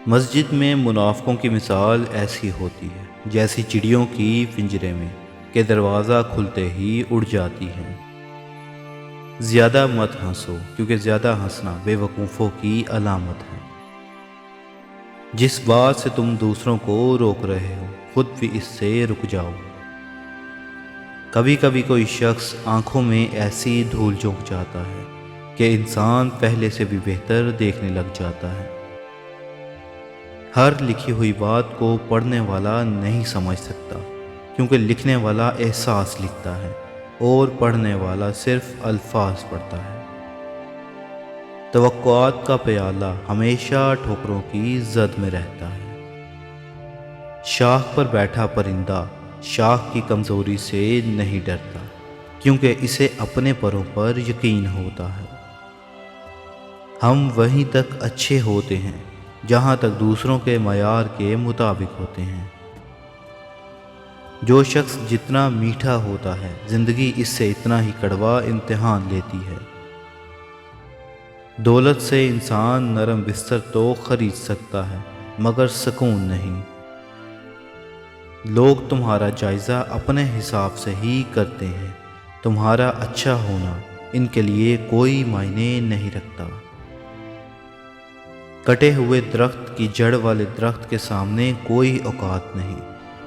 مسجد میں منافقوں کی مثال ایسی ہوتی ہے جیسی چڑیوں کی پنجرے میں کہ دروازہ کھلتے ہی اڑ جاتی ہیں۔ زیادہ مت ہنسو کیونکہ زیادہ ہنسنا بے وقوفوں کی علامت ہے۔ جس بات سے تم دوسروں کو روک رہے ہو خود بھی اس سے رک جاؤ۔ کبھی کبھی کوئی شخص آنکھوں میں ایسی دھول جھونک جاتا ہے کہ انسان پہلے سے بھی بہتر دیکھنے لگ جاتا ہے۔ ہر لکھی ہوئی بات کو پڑھنے والا نہیں سمجھ سکتا کیونکہ لکھنے والا احساس لکھتا ہے اور پڑھنے والا صرف الفاظ پڑھتا ہے۔ توقعات کا پیالہ ہمیشہ ٹھوکروں کی زد میں رہتا ہے۔ شاخ پر بیٹھا پرندہ شاخ کی کمزوری سے نہیں ڈرتا کیونکہ اسے اپنے پروں پر یقین ہوتا ہے۔ ہم وہیں تک اچھے ہوتے ہیں جہاں تک دوسروں کے معیار کے مطابق ہوتے ہیں۔ جو شخص جتنا میٹھا ہوتا ہے زندگی اس سے اتنا ہی کڑوا امتحان لیتی ہے۔ دولت سے انسان نرم بستر تو خرید سکتا ہے مگر سکون نہیں۔ لوگ تمہارا جائزہ اپنے حساب سے ہی کرتے ہیں، تمہارا اچھا ہونا ان کے لیے کوئی معنی نہیں رکھتا۔ کٹے ہوئے درخت کی جڑ والے درخت کے سامنے کوئی اوقات نہیں،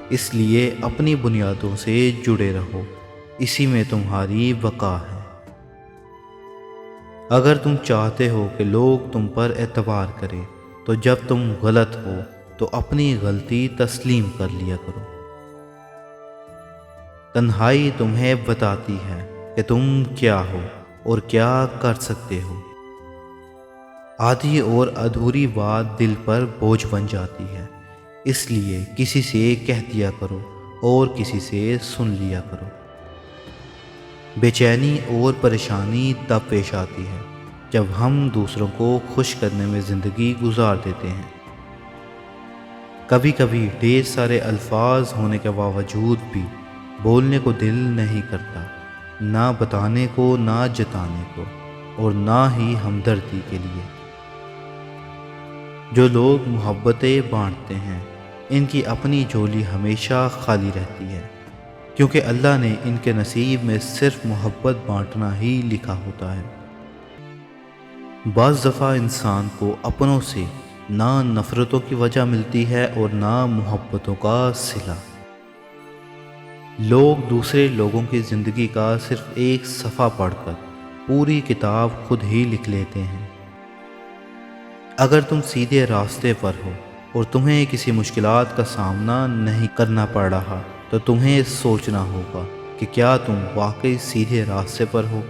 اس لیے اپنی بنیادوں سے جڑے رہو، اسی میں تمہاری بقا ہے۔ اگر تم چاہتے ہو کہ لوگ تم پر اعتبار کریں تو جب تم غلط ہو تو اپنی غلطی تسلیم کر لیا کرو۔ تنہائی تمہیں بتاتی ہے کہ تم کیا ہو اور کیا کر سکتے ہو۔ آدھی اور ادھوری بات دل پر بوجھ بن جاتی ہے، اس لیے کسی سے کہہ دیا کرو اور کسی سے سن لیا کرو۔ بے چینی اور پریشانی تب پیش آتی ہے جب ہم دوسروں کو خوش کرنے میں زندگی گزار دیتے ہیں۔ کبھی کبھی ڈھیر سارے الفاظ ہونے کے باوجود بھی بولنے کو دل نہیں کرتا، نہ بتانے کو، نہ جتانے کو، اور نہ ہی ہمدردی کے لیے۔ جو لوگ محبتیں بانٹتے ہیں ان کی اپنی جھولی ہمیشہ خالی رہتی ہے کیونکہ اللہ نے ان کے نصیب میں صرف محبت بانٹنا ہی لکھا ہوتا ہے۔ بعض دفعہ انسان کو اپنوں سے نہ نفرتوں کی وجہ ملتی ہے اور نہ محبتوں کا صلہ۔ لوگ دوسرے لوگوں کی زندگی کا صرف ایک صفحہ پڑھ کر پوری کتاب خود ہی لکھ لیتے ہیں۔ اگر تم سیدھے راستے پر ہو اور تمہیں کسی مشکلات کا سامنا نہیں کرنا پڑ رہا تو تمہیں سوچنا ہوگا کہ کیا تم واقعی سیدھے راستے پر ہو۔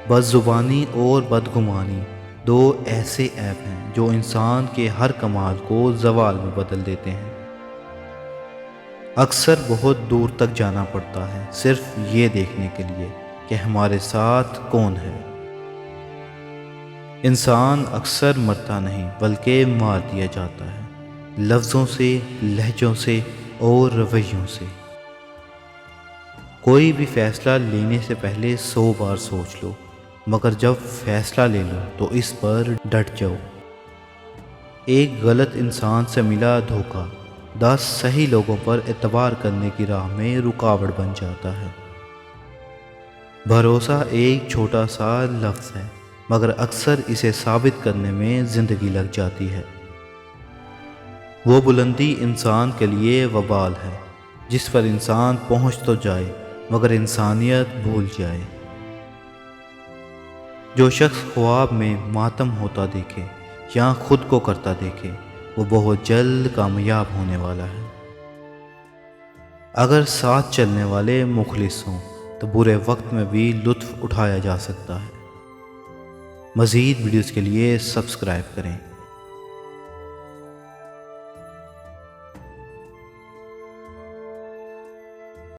بد زبانی اور بدگمانی دو ایسے عیب ہیں جو انسان کے ہر کمال کو زوال میں بدل دیتے ہیں۔ اکثر بہت دور تک جانا پڑتا ہے صرف یہ دیکھنے کے لیے کہ ہمارے ساتھ کون ہے۔ انسان اکثر مرتا نہیں بلکہ مار دیا جاتا ہے، لفظوں سے، لہجوں سے اور رویوں سے۔ کوئی بھی فیصلہ لینے سے پہلے 100 بار سوچ لو مگر جب فیصلہ لے لو تو اس پر ڈٹ جاؤ۔ ایک غلط انسان سے ملا دھوکہ 10 صحیح لوگوں پر اعتبار کرنے کی راہ میں رکاوٹ بن جاتا ہے۔ بھروسہ ایک چھوٹا سا لفظ ہے مگر اکثر اسے ثابت کرنے میں زندگی لگ جاتی ہے۔ وہ بلندی انسان کے لیے وبال ہے جس پر انسان پہنچ تو جائے مگر انسانیت بھول جائے۔ جو شخص خواب میں ماتم ہوتا دیکھے یا خود کو کرتا دیکھے وہ بہت جلد کامیاب ہونے والا ہے۔ اگر ساتھ چلنے والے مخلص ہوں تو برے وقت میں بھی لطف اٹھایا جا سکتا ہے۔ مزید ویڈیوز کے لیے سبسکرائب کریں۔